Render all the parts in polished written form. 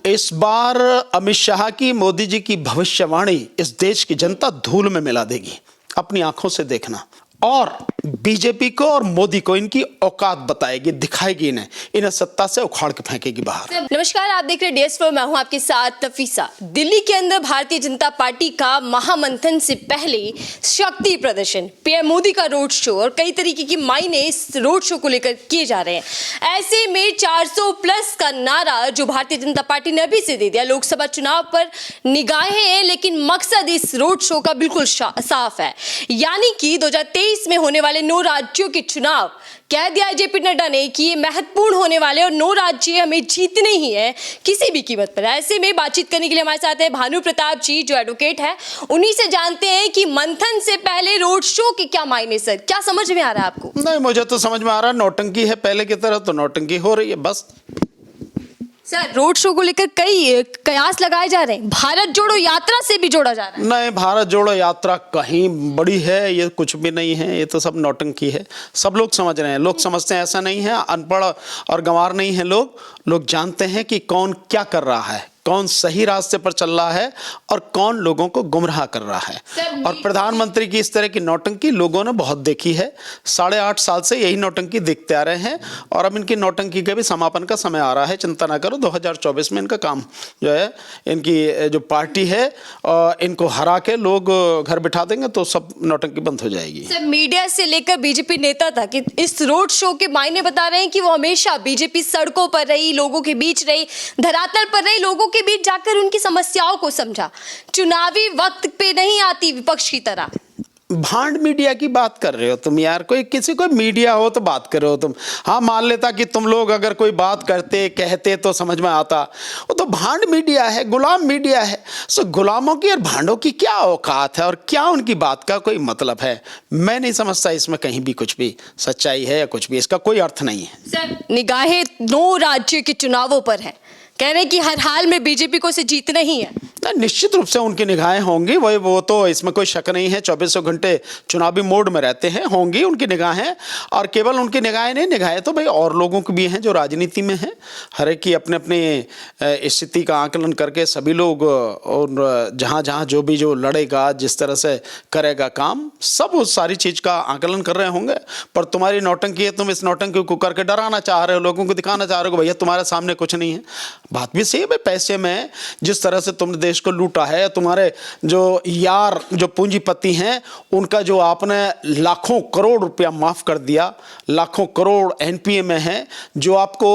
इस बार अमित शाह की, मोदी जी की भविष्यवाणी इस देश की जनता धूल में मिला देगी। अपनी आंखों से देखना। और बीजेपी को और मोदी को इनकी औकात बताएगी, दिखाएगी, इन्हें सत्ता से उखाड़ के फेंकेगी बाहर। नमस्कार, आप देख रहे हैं DS4, मैं हूं आपके साथ नफीसा। दिल्ली के अंदर भारतीय जनता पार्टी का महामंथन से पहले शक्ति प्रदर्शन, पीएम मोदी का रोड शो और कई तरीके की मायने इस रोड शो को लेकर किए जा रहे हैं। ऐसे में 400 प्लस का नारा जो भारतीय जनता पार्टी ने अभी से दे दिया, लोकसभा चुनाव पर निगाहें हैं, लेकिन मकसद इस रोड शो का बिल्कुल साफ है, यानी कि 2023 में होने वाले 9 राज्यों के चुनाव। कह दिया जेपी नड्डा ने कि ये महत्वपूर्ण होने वाले और 9 राज्य हमें जीतने ही हैं किसी भी कीमत पर। ऐसे में बातचीत करने के लिए हमारे साथ है भानु प्रताप जी, जो एडवोकेट है। उन्हीं से जानते हैं कि मंथन से पहले रोड शो के क्या मायने, सर क्या समझ में आ रहा है आपको? नहीं, मुझे तो समझ में आ रहा है नौटंकी है, पहले की तरह तो नौटंकी हो रही है बस। सर, रोड शो को लेकर कई कयास लगाए जा रहे हैं, भारत जोड़ो यात्रा से भी जोड़ा जा रहा है। नहीं, भारत जोड़ो यात्रा कहीं बड़ी है, ये कुछ भी नहीं है, ये तो सब नौटंकी है। सब लोग समझ रहे हैं, लोग समझते हैं, ऐसा नहीं है, अनपढ़ और गंवार नहीं है लोग जानते हैं कि कौन क्या कर रहा है, कौन सही रास्ते पर चल रहा है और कौन लोगों को गुमराह कर रहा है। और प्रधानमंत्री की इस तरह की नौटंकी लोगों ने बहुत देखी है। 8.5 साल से यही नौटंकी देखते आ रहे हैं और अब इनकी नौटंकी के भी समापन का समय आ रहा है। चिंता ना करो, 2024 में इनका काम जो है, इनकी जो पार्टी है इनको हरा के लोग घर बिठा देंगे तो सब नौटंकी बंद हो जाएगी। सर, मीडिया से लेकर बीजेपी नेता तक इस रोड शो के मायने बता रहे हैं कि वो हमेशा बीजेपी सड़कों पर रही, लोगों के बीच रही, धरातल पर रही, लोगों के बीच जाकर उनकी समस्याओं को समझा। चुनावी वक्त पे नहीं आती विपक्ष की तरह। भांड मीडिया की बात कर रहे हो तुम यार, कोई किसी को मीडिया हो तो बात कर रहे हो तुम। हाँ, मान लेता कि तुम लोग अगर कोई बात करते कहते तो समझ में आता, वो तो भांड मीडिया है, गुलाम मीडिया है। सो गुलामों की और भांडों की क्या औकात है और क्या उनकी बात का कोई मतलब है? मैं नहीं समझता इसमें कहीं भी कुछ भी सच्चाई है या कुछ भी, इसका कोई अर्थ नहीं है। सर, निगाहें 9 राज्यों के चुनावों पर है, कह रहे हैं कि हर हाल में बीजेपी को इसे जीतना ही है। निश्चित रूप से उनकी निगाहें होंगी, वो तो इसमें कोई शक नहीं है। 24 घंटे चुनावी मोड में रहते हैं, होंगी उनकी निगाहें। और केवल उनकी निगाहें नहीं, निगाहें तो भाई और लोगों की भी हैं जो राजनीति में हैं। हर एक की अपने अपनी स्थिति का आकलन करके सभी लोग, और जहाँ जहाँ जो लड़ेगा, जिस तरह से करेगा काम, सब उस सारी चीज़ का आकलन कर रहे होंगे। पर तुम्हारी नौटंकी है, तुम इस नौटंकी को करके डराना चाह रहे हो, लोगों को दिखाना चाह रहे हो भैया तुम्हारे सामने कुछ नहीं है। बात भी सही है भाई, पैसे में जिस तरह से तुमने देश को लूटा है, तुम्हारे जो यार जो पूंजीपति हैं उनका जो आपने लाखों करोड़ रुपया माफ कर दिया, लाखों करोड़ एनपीए में है, जो आपको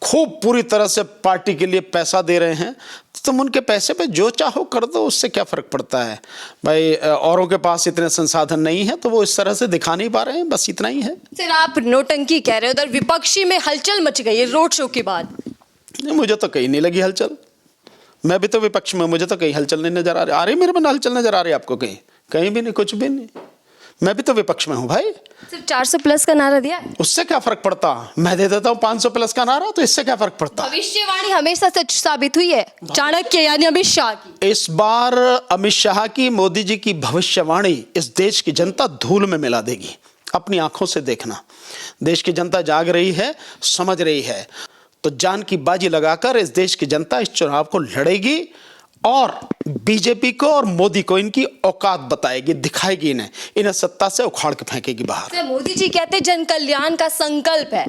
खूब पूरी तरह से पार्टी के लिए पैसा दे रहे हैं, तो तुम उनके पैसे पे जो चाहो कर दो, उससे क्या फर्क पड़ता है भाई? औरों के पास इतने संसाधन नहीं है तो वो इस तरह से दिखा नहीं पा रहे हैं, बस इतना ही है। सर, आप नोटंकी कह रहे हो, उधर विपक्षी में हलचल मच गई है रोड शो के बाद। मुझे तो कहीं नहीं लगी हलचल, मैं भी तो विपक्ष में, मुझे तो कहीं हलचल नहीं नजर आ रही। मेरे में हलचल नजर आ रही है आपको? कहीं भी नहीं, कुछ भी नहीं। मैं भी तो विपक्ष में हूँ भाई। सिर्फ 400 प्लस का नारा दिया है, उससे क्या फर्क पड़ता? मैं दे देता हूँ 500 प्लस का नारा, तो इससे क्या फर्क पड़ता? भविष्यवाणी हमेशा सच साबित हुई है, चाणक्य यानी अमित शाह की। इस बार अमित शाह की, मोदी जी की भविष्यवाणी इस देश की जनता धूल में मिला देगी। अपनी आंखों से देखना। देश की जनता जाग रही है, समझ रही है, तो जान की बाजी लगाकर इस देश की जनता इस चुनाव को लड़ेगी और बीजेपी को और मोदी को इनकी औकात बताएगी, दिखाएगी, इन्हें सत्ता से उखाड़ के फेंकेगी बाहर। मोदी जी कहते हैं जन कल्याण का संकल्प है,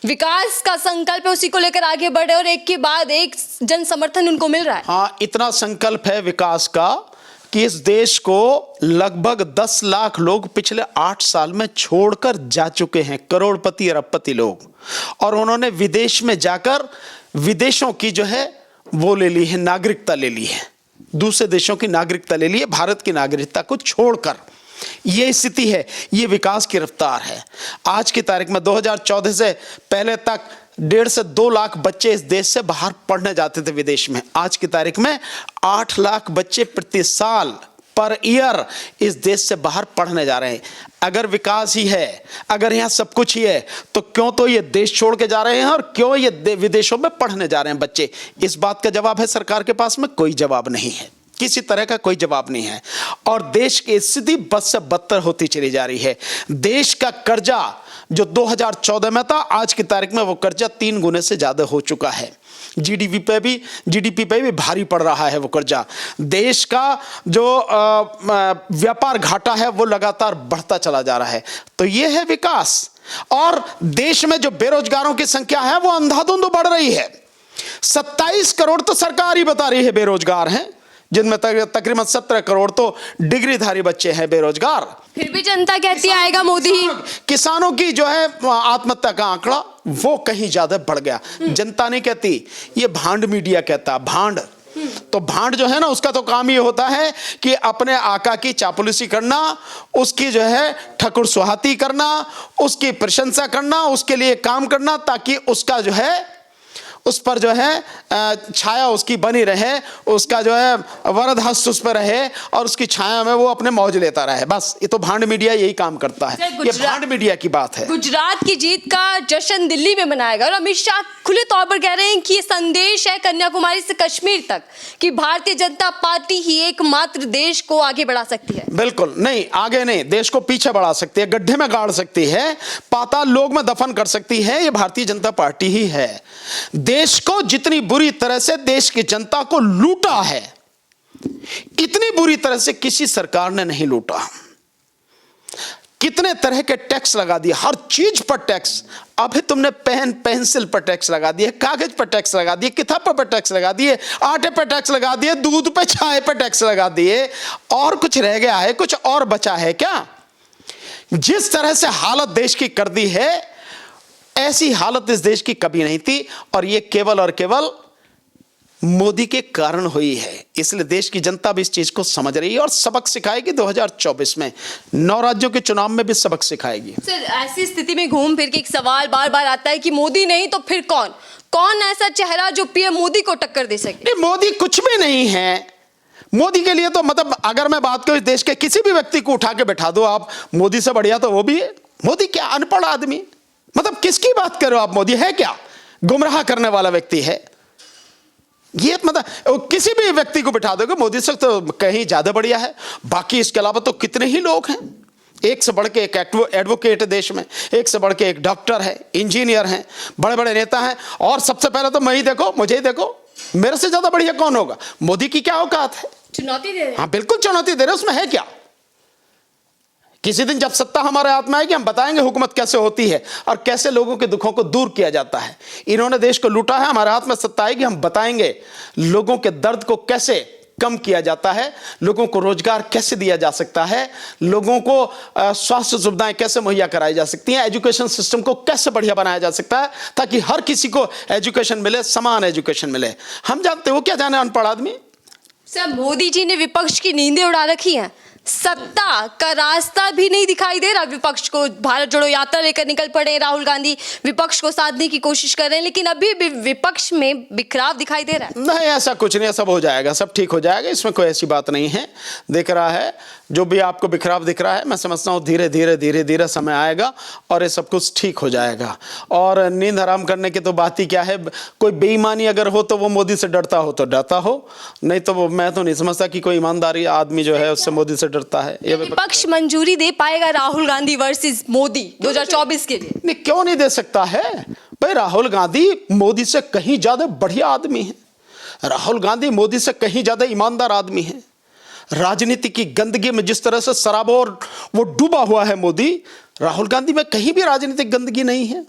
विकास का संकल्प है, उसी को लेकर आगे बढ़े और एक के बाद एक जन समर्थन उनको मिल रहा है। हाँ, इतना संकल्प है विकास का कि इस देश को लगभग 10 लाख लोग पिछले 8 साल में छोड़कर जा चुके हैं, करोड़पति अरबपति लोग। और उन्होंने विदेश में जाकर विदेशों की जो है वो ले ली है, नागरिकता ले ली है, दूसरे देशों की नागरिकता ले ली है, भारत की नागरिकता को छोड़कर। ये स्थिति है, ये विकास की रफ्तार है। आज की तारीख में 2014 से पहले तक 1.5 से 2 लाख बच्चे इस देश से बाहर पढ़ने जाते थे विदेश में। आज की तारीख में 8 लाख बच्चे प्रति साल पर ईयर इस देश से बाहर पढ़ने जा रहे हैं। अगर विकास ही है, अगर यहाँ सब कुछ ही है, तो क्यों तो ये देश छोड़ के जा रहे हैं और क्यों ये विदेशों में पढ़ने जा रहे हैं बच्चे? इस बात का जवाब है सरकार के पास में कोई जवाब नहीं है, किसी तरह का कोई जवाब नहीं है। और देश की स्थिति बद से बदतर होती चली जा रही है। देश का कर्जा जो 2014 में था, आज की तारीख में वो कर्जा 3 गुने से ज्यादा हो चुका है। जीडीपी पे भी भारी पड़ रहा है वो कर्जा। देश का जो व्यापार घाटा है वो लगातार बढ़ता चला जा रहा है। तो ये है विकास। और देश में जो बेरोजगारों की संख्या है वो अंधाधुंध बढ़ रही है। 27 करोड़ तो सरकार ही बता रही है बेरोजगार हैं, जिनमें तकरीबन 17 करोड़ तो डिग्रीधारी बच्चे हैं बेरोजगार। फिर भी जनता कहती आएगा मोदी। किसानों की जो है आत्महत्या का आंकड़ा वो कहीं ज्यादा बढ़ गया। जनता नहीं कहती, ये भांड मीडिया कहता। भांड तो भांड जो है ना, उसका तो काम ये होता है कि अपने आका की चापलूसी करना, उसकी जो है ठकुर सुहाती करना, उसकी प्रशंसा करना, उसके लिए काम करना, ताकि उसका जो है उस पर जो है छाया उसकी बनी रहे, उसका जो है वरद हस्त उस पर रहे और उसकी छाया में वो अपने मौज लेता रहे। बस ये तो भांड मीडिया यही काम करता है। ये भांड मीडिया की बात है। गुजरात की जीत का जश्न दिल्ली में मनाएगा और अमित शाह खुले तौर पर कह रहे हैं कि ये संदेश है कन्याकुमारी से कश्मीर तक कि भारतीय जनता पार्टी ही एकमात्र देश को आगे बढ़ा सकती है। बिल्कुल नहीं, आगे नहीं, देश को पीछे बढ़ा सकती है, गड्ढे में गाड़ सकती है, पाताल लोक में दफन कर सकती है। ये भारतीय जनता पार्टी ही है। देश को जितनी बुरी तरह से देश की जनता को लूटा है, इतनी बुरी तरह से किसी सरकार ने नहीं लूटा। कितने तरह के टैक्स लगा दिए, हर चीज पर टैक्स। अभी तुमने पेन पेंसिल पर टैक्स लगा दिए, कागज पर टैक्स लगा दिए, किताब पर टैक्स लगा दिए, आटे पर टैक्स लगा दिए, दूध पे चाय पर टैक्स लगा दिए। और कुछ रह गया है? कुछ और बचा है क्या? जिस तरह से हालत देश की कर दी है, ऐसी हालत इस देश की कभी नहीं थी। और ये केवल और केवल मोदी के कारण हुई है। इसलिए देश की जनता भी इस चीज को समझ रही है और सबक सिखाएगी। 2024 में 9 राज्यों के चुनाव में भी सबक सिखाएगी। सर, ऐसी स्थिति में घूम फिर के एक सवाल बार बार आता है कि मोदी नहीं तो फिर कौन? कौन ऐसा चेहरा जो पीएम मोदी को टक्कर दे सके? नहीं, मोदी कुछ भी नहीं है। मोदी के लिए तो मतलब अगर मैं बात करूं, देश के किसी भी व्यक्ति को उठा के बैठा दो आप, मोदी से बढ़िया तो वो भी है। मोदी क्या अनपढ़ आदमी, मतलब किसकी बात करो आप? मोदी है क्या? गुमराह करने वाला व्यक्ति है ये। मतलब किसी भी व्यक्ति को बिठा दोगे, मोदी से तो कहीं ज्यादा बढ़िया है। बाकी इसके अलावा तो कितने ही लोग हैं, एक से बढ़ के एक एडवोकेट है देश में, एक से बढ़ के एक डॉक्टर है, इंजीनियर हैं, बड़े बड़े नेता हैं। और सबसे पहले तो मैं ही देखो, मुझे ही देखो, मेरे से ज्यादा बढ़िया कौन होगा? मोदी की क्या औकात है? चुनौती दे रहे हैं। हाँ बिल्कुल चुनौती दे रहे, उसमें है क्या? किसी दिन जब सत्ता हमारे हाथ में आएगी, हम बताएंगे हुकूमत कैसे होती है और कैसे लोगों के दुखों को दूर किया जाता है। इन्होंने देश को लूटा है, हमारे हाथ में सत्ता आएगी, हम बताएंगे लोगों के दर्द को कैसे कम किया जाता है, लोगों को रोजगार कैसे दिया जा सकता है, लोगों को स्वास्थ्य सुविधाएं कैसे मुहैया कराई जा सकती हैं, एजुकेशन सिस्टम को कैसे बढ़िया बनाया जा सकता है ताकि हर किसी को एजुकेशन मिले, समान एजुकेशन मिले। हम जानते हो क्या जाने अनपढ़ आदमी। सर, मोदी जी ने विपक्ष की नींदें उड़ा रखी हैं। सत्ता का रास्ता भी नहीं दिखाई दे रहा विपक्ष को। भारत जोड़ो यात्रा लेकर निकल पड़े राहुल गांधी, विपक्ष को साधने की कोशिश कर रहे हैं, लेकिन अभी भी विपक्ष में बिखराव दिखाई दे रहा है। नहीं, ऐसा कुछ नहीं है, सब हो जाएगा, सब ठीक हो जाएगा, इसमें कोई ऐसी बात नहीं है। दिख रहा है जो भी आपको बिखराव दिख रहा है, मैं समझता हूँ धीरे धीरे धीरे धीरे समय आएगा और ये सब कुछ ठीक हो जाएगा। और नींद हराम करने की तो बात ही क्या है। कोई बेईमानी अगर हो तो वो मोदी से डरता हो तो डरता हो, नहीं तो वो मैं तो नहीं समझता कि कोई ईमानदारी आदमी जो है उससे मोदी से डरता है। ये विपक्ष मंजूरी दे पाएगा राहुल गांधी वर्सेस मोदी 2024 के लिए? नहीं, क्यों नहीं दे सकता है भाई। राहुल गांधी मोदी से कहीं ज्यादा बढ़िया आदमी है। राहुल गांधी मोदी से कहीं ज्यादा ईमानदार आदमी है। राजनीति की गंदगी में जिस तरह से शराबोर वो डूबा हुआ है मोदी, राहुल गांधी में कहीं भी राजनीतिक गंदगी नहीं है।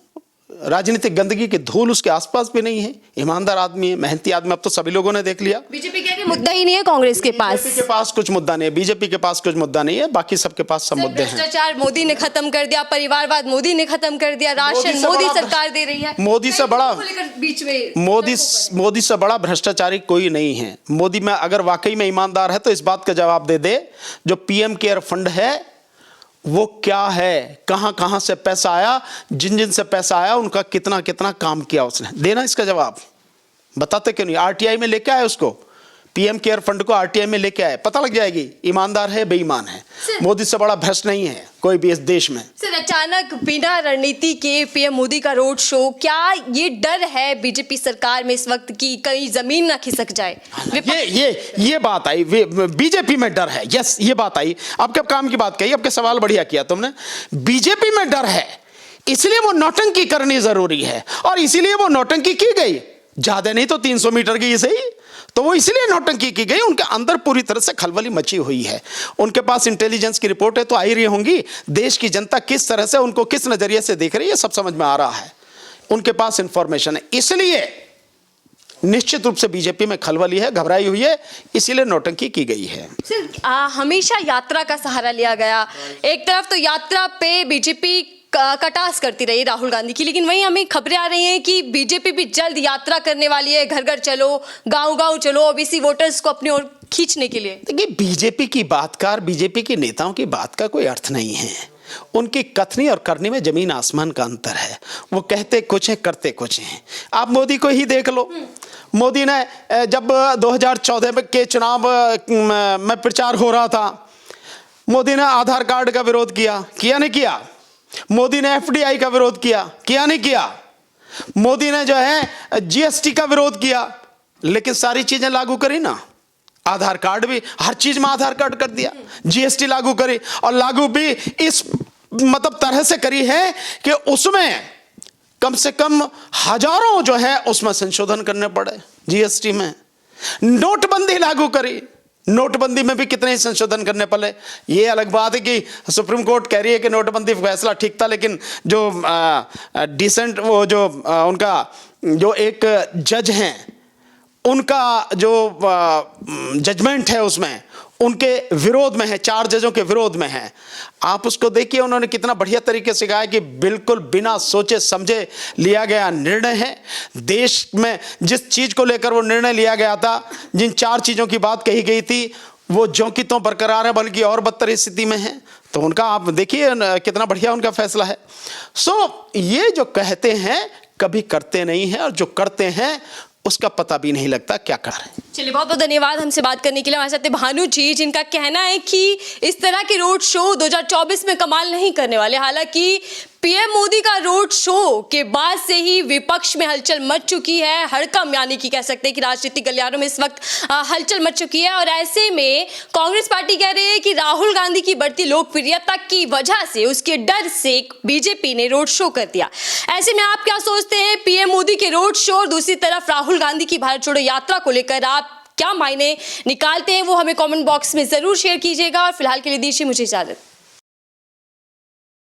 राजनीतिक गंदगी की धूल उसके आसपास भी नहीं है। ईमानदार आदमी है, मेहनती आदमी। अब तो सभी लोगों ने देख लिया। बीजेपी कह रही मुद्दा ही नहीं है कांग्रेस के पास। बीजेपी के पास कुछ मुद्दा नहीं है, बीजेपी के पास कुछ मुद्दा नहीं है, बाकी सबके पास सब मुद्दे हैं। भ्रष्टाचार मोदी ने खत्म कर दिया, परिवारवाद मोदी ने खत्म कर दिया, राशन मोदी सरकार दे रही है। मोदी से बड़ा बीच में मोदी से बड़ा भ्रष्टाचारी कोई नहीं है। मोदी में अगर वाकई में ईमानदार है तो इस बात का जवाब दे दे, जो पीएम केयर फंड है वो क्या है, कहां कहां से पैसा आया, जिन जिन से पैसा आया उनका कितना कितना काम किया उसने, देना इसका जवाब। बताते क्यों नहीं? आरटीआई में लेके आए उसको, पीएम केयर फंड को आरटीआई में लेके आए, पता लग जाएगी ईमानदार है बेईमान है। मोदी से बड़ा भ्रष्ट नहीं है कोई भी इस देश में। सर, अचानक बिना रणनीति के पीएम मोदी का रोड शो, क्या ये डर है बीजेपी सरकार में इस वक्त की कहीं जमीन ना खिसक जाए? ये बात आई, बीजेपी में डर है। यस, ये बात आई। आपके काम की बात कही, आपके सवाल बढ़िया किया तुमने। बीजेपी में डर है इसलिए वो नौटंकी करनी जरूरी है, और इसीलिए वो नौटंकी की गई, ज्यादा नहीं तो 300 मीटर की सही, तो वो इसलिए नौटंकी की गई। उनके अंदर पूरी तरह से खलबली मची हुई है। उनके पास इंटेलिजेंस की रिपोर्ट है तो आ ही रही होंगी। देश की जनता किस तरह से उनको किस नजरिए से देख रही है सब समझ में आ रहा है, उनके पास इंफॉर्मेशन है। इसलिए निश्चित रूप से बीजेपी में खलबली है, घबराई हुई है, इसीलिए नौटंकी की गई है। हमेशा यात्रा का सहारा लिया गया। एक तरफ तो यात्रा पे बीजेपी कटास करती रही राहुल गांधी की, लेकिन वहीं हमें खबरें आ रही हैं कि बीजेपी भी जल्द यात्रा करने वाली है, घर घर चलो, गांव गांव चलो, ओबीसी वोटर्स को अपनी ओर खींचने के लिए। देखिए, बीजेपी की बात का और बीजेपी के नेताओं की बात का कोई अर्थ नहीं है। उनकी कथनी और करनी में जमीन आसमान का अंतर है। वो कहते कुछ है, करते कुछ हैं। आप मोदी को ही देख लो। मोदी ने जब 2014 के चुनाव में प्रचार हो रहा था, मोदी ने आधार कार्ड का विरोध किया नहीं किया? मोदी ने एफडीआई का विरोध किया नहीं किया? मोदी ने जो है जीएसटी का विरोध किया, लेकिन सारी चीजें लागू करी ना। आधार कार्ड भी, हर चीज में आधार कार्ड कर दिया, जीएसटी लागू करी, और लागू भी इस मतलब तरह से करी है कि उसमें कम से कम हजारों जो है उसमें संशोधन करने पड़े। जीएसटी में नोटबंदी लागू करी, नोटबंदी में भी कितने ही संशोधन करने पड़े। ये अलग बात है कि सुप्रीम कोर्ट कह रही है कि नोटबंदी फैसला ठीक था, लेकिन जो डिसेंट वो जो उनका जो एक जज हैं, उनका जो जजमेंट है उसमें उनके विरोध में है, 4 जजों के विरोध में है। आप उसको देखिए, उन्होंने कितना बढ़िया तरीके से कहा है कि बिल्कुल बिना सोचे समझे लिया गया निर्णय है। देश में जिस चीज को लेकर वो निर्णय लिया गया था, जिन 4 चीजों की बात कही गई थी, वो ज्यों की त्यों बरकरार है, बल्कि और बदतर स्थिति में है। तो उनका आप देखिए कितना बढ़िया उनका फैसला है। ये जो कहते हैं कभी करते नहीं है, और जो करते हैं उसका पता भी नहीं लगता क्या कर रहे हैं। चलिए, बहुत बहुत धन्यवाद हमसे बात करने के लिए। हमारे साथ भानु जी, जिनका कहना है कि इस तरह के रोड शो 2024 में कमाल नहीं करने वाले। हालांकि पीएम मोदी का रोड शो के बाद से ही विपक्ष में हलचल मच चुकी है, हड़कंप, यानी कि कह सकते हैं कि राजनीतिक गलियारों में इस वक्त हलचल मच चुकी है। और ऐसे में कांग्रेस पार्टी कह रही है कि राहुल गांधी की बढ़ती लोकप्रियता की वजह से, उसके डर से बीजेपी ने रोड शो कर दिया। ऐसे में आप क्या सोचते हैं, पीएम मोदी के रोड शो और दूसरी तरफ राहुल गांधी की भारत छोड़ो यात्रा को लेकर आप क्या मायने निकालते हैं, वो हमें कमेंट बॉक्स में जरूर शेयर कीजिएगा। और फिलहाल के लिए दीजिए मुझे इजाजत।